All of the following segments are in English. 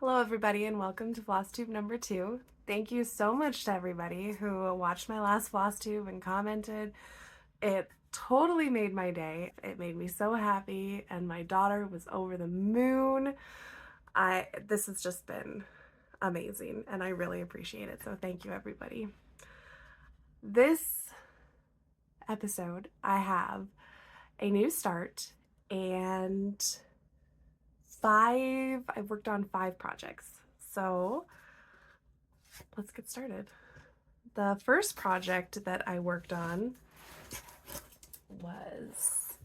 Hello everybody and welcome to Flosstube number 2. Thank you so much to everybody who watched my last Flosstube and commented. It totally made my day. It made me so happy and my daughter was over the moon. This has just been amazing and I really appreciate it, so thank you everybody. This episode I have a new start and I've worked on 5 projects. So let's get started. The first project that I worked on was,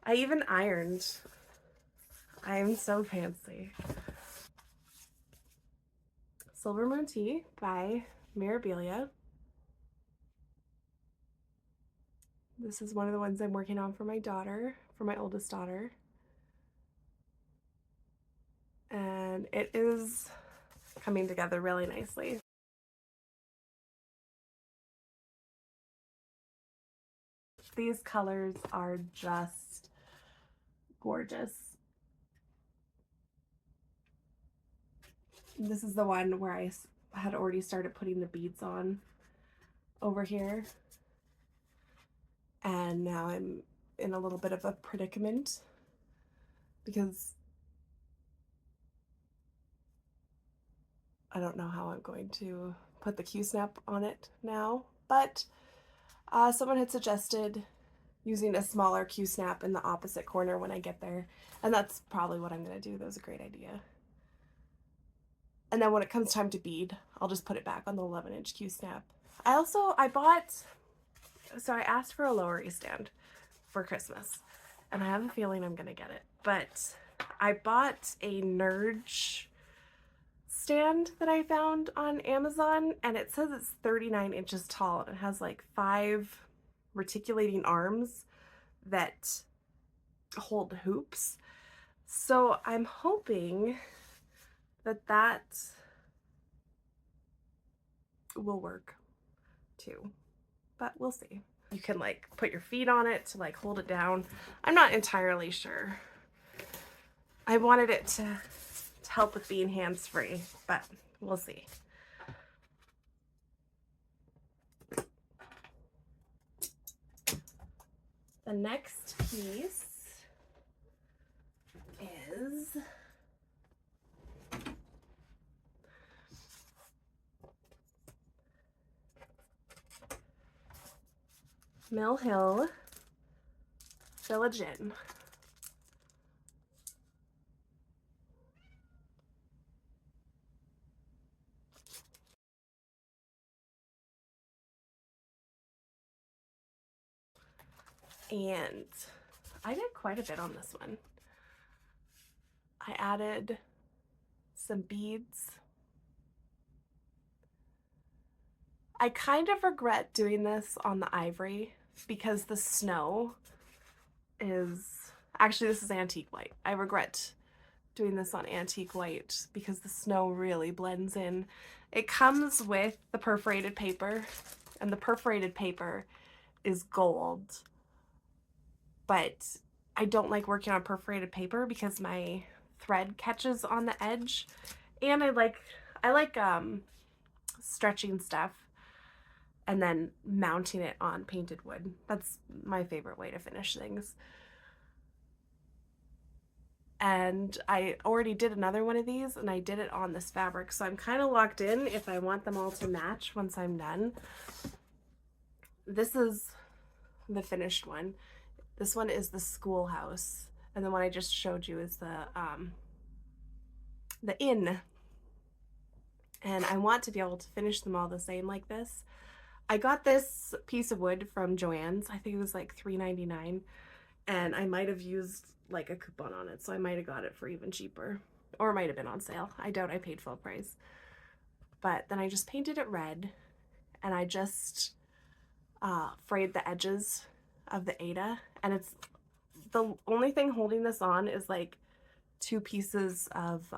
I even ironed. I am so fancy. Silver Moon Tea by Mirabilia. This is one of the ones I'm working on for my daughter, for my oldest daughter. And it is coming together really nicely. These colors are just gorgeous. This is the one where I had already started putting the beads on over here. And now I'm in a little bit of a predicament because I don't know how I'm going to put the Q-snap on it now, but someone had suggested using a smaller Q-snap in the opposite corner when I get there, and that's probably what I'm going to do. That was a great idea. And then when it comes time to bead, I'll just put it back on the 11-inch Q-snap. I asked for a lowery stand for Christmas, and I have a feeling I'm going to get it, but I bought a Nurge stand that I found on Amazon, and it says it's 39 inches tall and it has like 5 reticulating arms that hold hoops. So I'm hoping that that will work too, but we'll see. You can like put your feet on it to like hold it down. I'm not entirely sure. I wanted it to help with being hands-free, but we'll see. The next piece is Mill Hill Village Inn. And I did quite a bit on this one. I added some beads. I kind of regret doing this on the ivory because the snow is, actually this is antique white. I regret doing this on antique white because the snow really blends in. It comes with the perforated paper, and the perforated paper is gold. But I don't like working on perforated paper because my thread catches on the edge, and I like stretching stuff and then mounting it on painted wood. That's my favorite way to finish things. And I already did another one of these and I did it on this fabric, so I'm kind of locked in if I want them all to match once I'm done. This is the finished one. This one is the schoolhouse, and the one I just showed you is the inn. And I want to be able to finish them all the same like this. I got this piece of wood from Joan's. I think it was like $3.99, and I might have used like a coupon on it, so I might have got it for even cheaper, or it might have been on sale. I doubt I paid full price. But then I just painted it red, and I just frayed the edges of the Aida, and it's the only thing holding this on is like 2 pieces of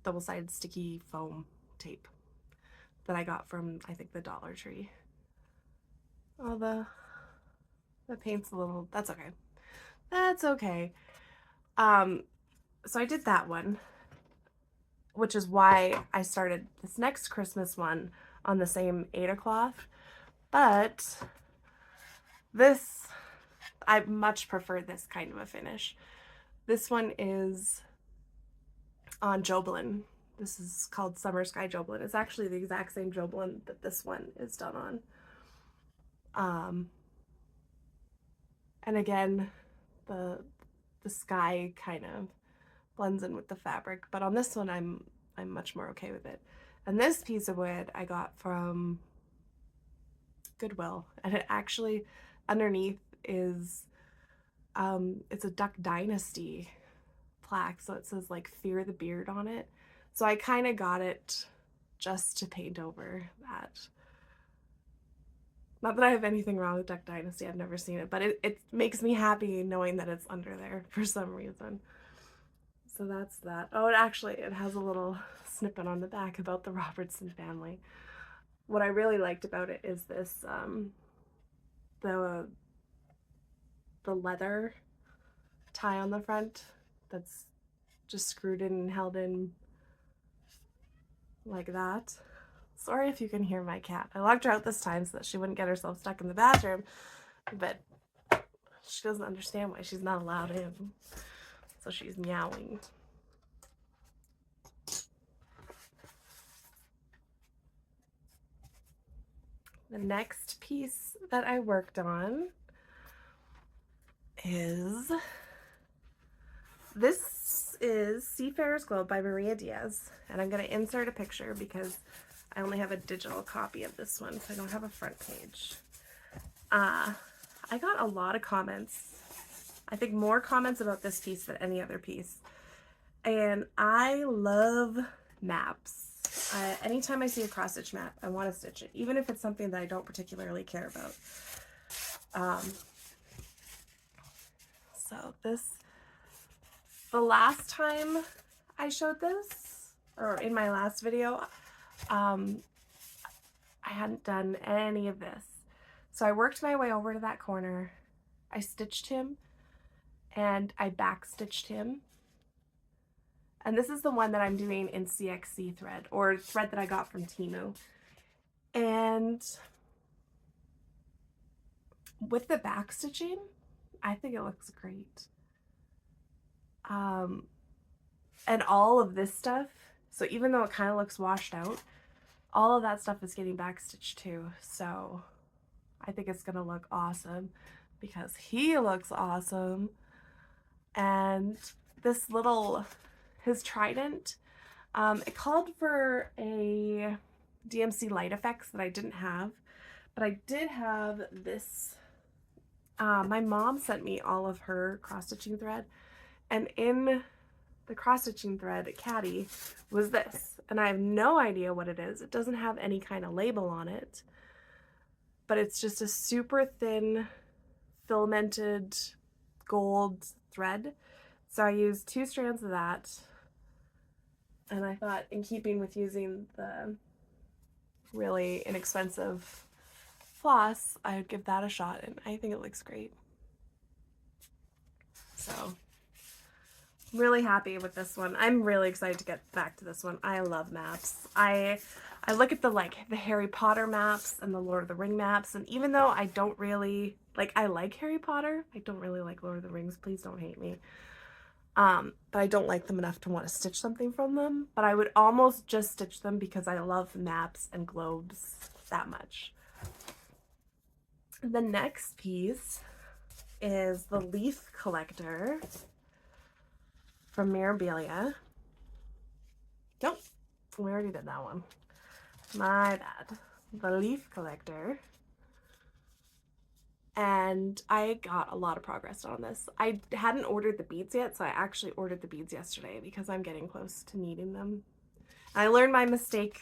double-sided sticky foam tape that I got from, I think, the Dollar Tree. Oh, the paint's a little, that's okay. That's okay. So I did that one. which is why I started this next Christmas one on the same Aida cloth. But this, I much prefer this kind of a finish. This one is on Joblin. This is called Summer Sky Joblin. It's actually the exact same Joblin that this one is done on. And again, the sky kind of blends in with the fabric, but on this one I'm much more okay with it. And this piece of wood I got from Goodwill, and it actually underneath is it's a Duck Dynasty plaque, so it says like Fear the Beard on it. So I kind of got it just to paint over that. Not that I have anything wrong with Duck Dynasty, I've never seen it, but it makes me happy knowing that it's under there for some reason. So that's that. Oh, it has a little snippet on the back about the Robertson family. What I really liked about it is this, the leather tie on the front that's just screwed in and held in like that. Sorry if you can hear my cat. I locked her out this time so that she wouldn't get herself stuck in the bathroom, but she doesn't understand why she's not allowed in, so she's meowing. The next piece that I worked on is Seafarers Globe by Diaz, and I'm going to insert a picture because I only have a digital copy of this one, so I don't have a front page. I got a lot of comments. I think more comments about this piece than any other piece. And I love maps. Anytime I see a cross stitch map, I want to stitch it, even if it's something that I don't particularly care about. So the last time I showed this, or in my last video, I hadn't done any of this. So I worked my way over to that corner, I stitched him, and I back stitched him. And this is the one that I'm doing in CXC thread, or thread that I got from Temu. And with the back stitching, I think it looks great. And all of this stuff, so even though it kind of looks washed out, all of that stuff is getting back stitched too. So I think it's gonna look awesome because he looks awesome. And this his trident, it called for a DMC light effects that I didn't have, but I did have this. My mom sent me all of her cross-stitching thread, and in the cross-stitching thread caddy was this, and I have no idea what it is. It doesn't have any kind of label on it, but it's just a super thin filamented gold thread. So I used 2 strands of that, and I thought, in keeping with using the really inexpensive floss, I would give that a shot, and I think it looks great. So I'm really happy with this one. I'm really excited to get back to this one. I love maps. I look at the Harry Potter maps and the Lord of the Ring maps, and even though I don't really I like Harry Potter, I don't really like Lord of the Rings. Please don't hate me. But I don't like them enough to want to stitch something from them. But I would almost just stitch them because I love maps and globes that much. The next piece is the Leaf Collector from Mirabilia. Nope, we already did that one. My bad. The Leaf Collector. And I got a lot of progress on this. I hadn't ordered the beads yet, so I actually ordered the beads yesterday because I'm getting close to needing them. I learned my mistake,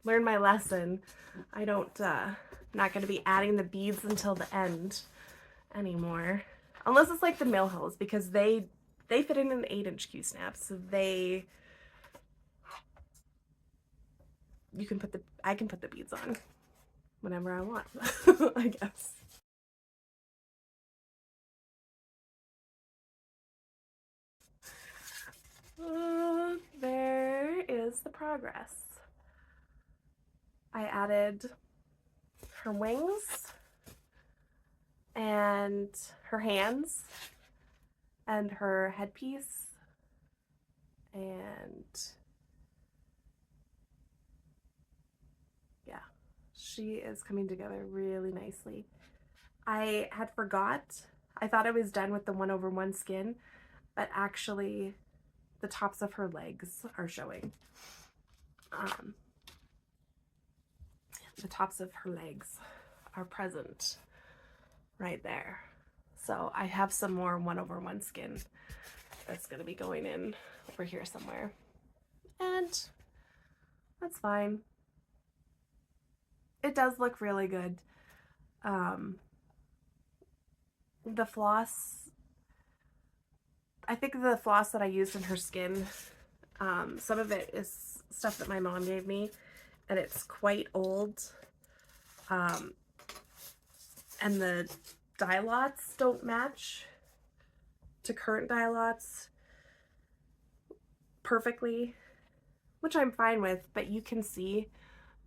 learned my lesson. I don't, not going to be adding the beads until the end anymore. Unless it's like the Mill Hills, because they fit in an 8-inch Q-snap, so I can put the beads on whenever I want, I guess. There is progress. I added her wings and her hands and her headpiece, and yeah, she is coming together really nicely. I had forgot, I thought I was done with the 1/1 skin, but actually the tops of her legs are showing. The tops of her legs are present right there. So I have some more 1/1 skin that's going to be going in over here somewhere. And that's fine. It does look really good. The floss, I think the floss that I used in her skin, some of it is stuff that my mom gave me, and it's quite old. And the dye lots don't match to current dye lots perfectly, which I'm fine with, but you can see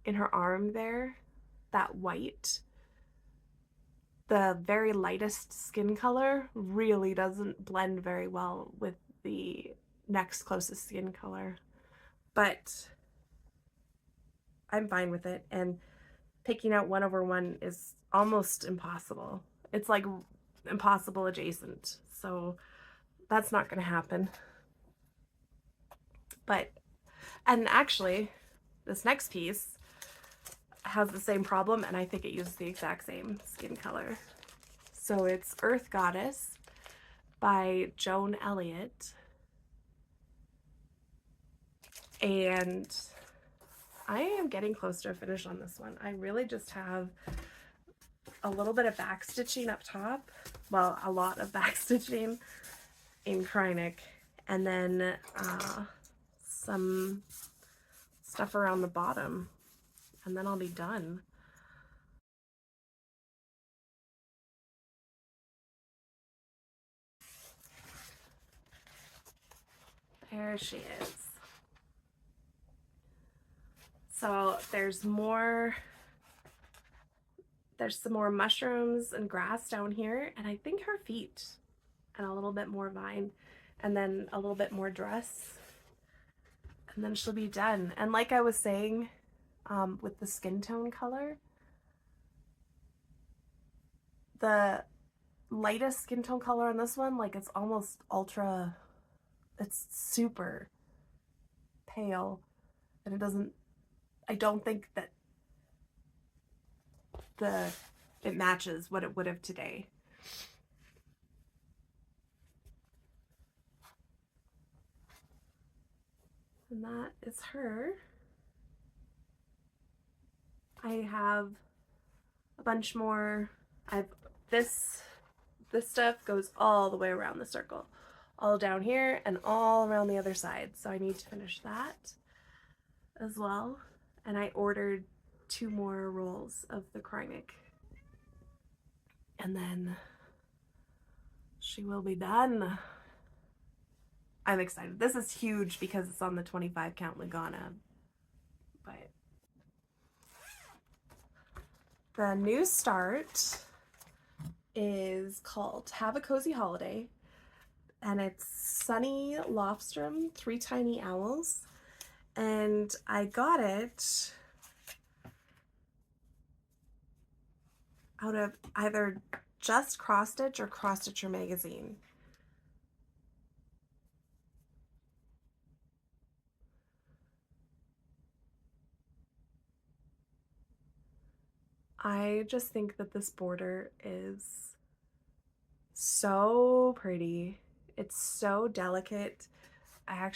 in her arm there, that white, the very lightest skin color really doesn't blend very well with the next closest skin color, but I'm fine with it. And picking out 1/1 is almost impossible. It's like impossible adjacent, so that's not going to happen. But, and actually this next piece has the same problem, and I think it uses the exact same skin color. So it's Earth Goddess by Joan Elliot, and I am getting close to a finish on this one. I really just have a little bit of back stitching up top, well, a lot of back stitching in Krynic, and then some stuff around the bottom, and then I'll be done. There she is. So there's some more mushrooms and grass down here, and I think her feet, and a little bit more vine, and then a little bit more dress, and then she'll be done. And like I was saying, with the skin tone color, the lightest skin tone color on this one, like, it's almost ultra, it's super pale, and it doesn't, I don't think that it matches what it would have today. And that is her. I have a bunch more. This stuff goes all the way around the circle, all down here and all around the other side, so I need to finish that as well. And I ordered 2 more rolls of the Krynic, and then she will be done. I'm excited. This is huge because it's on the 25 count Lugana, but the new start is called Have a Cozy Holiday, and it's Sunny Lofstrom, 3 Tiny Owls, and I got it out of either Just Cross Stitch or Cross Stitcher magazine. I just think that this border is so pretty. It's so delicate. I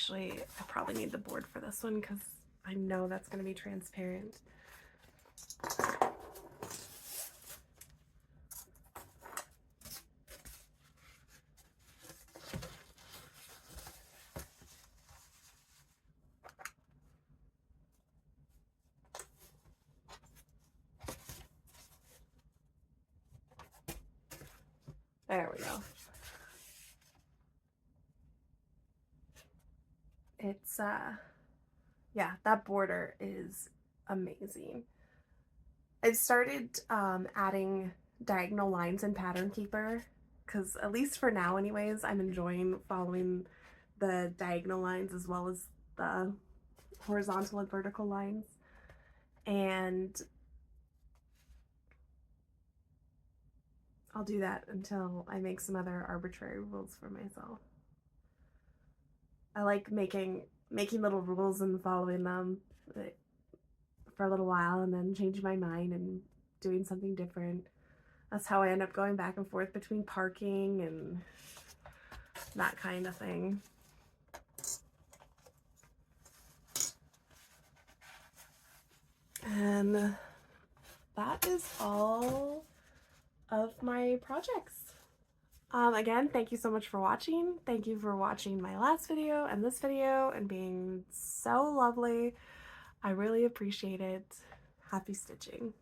probably need the board for this one because I know that's going to be transparent. There we go. It's yeah, that border is amazing. I've started adding diagonal lines in Pattern Keeper because, at least for now anyways, I'm enjoying following the diagonal lines as well as the horizontal and vertical lines. And I'll do that until I make some other arbitrary rules for myself. I like making little rules and following them for a little while and then changing my mind and doing something different. That's how I end up going back and forth between parking and that kind of thing. And that is all of my projects. Again, thank you so much for watching. Thank you for watching my last video and this video and being so lovely. I really appreciate it. Happy stitching.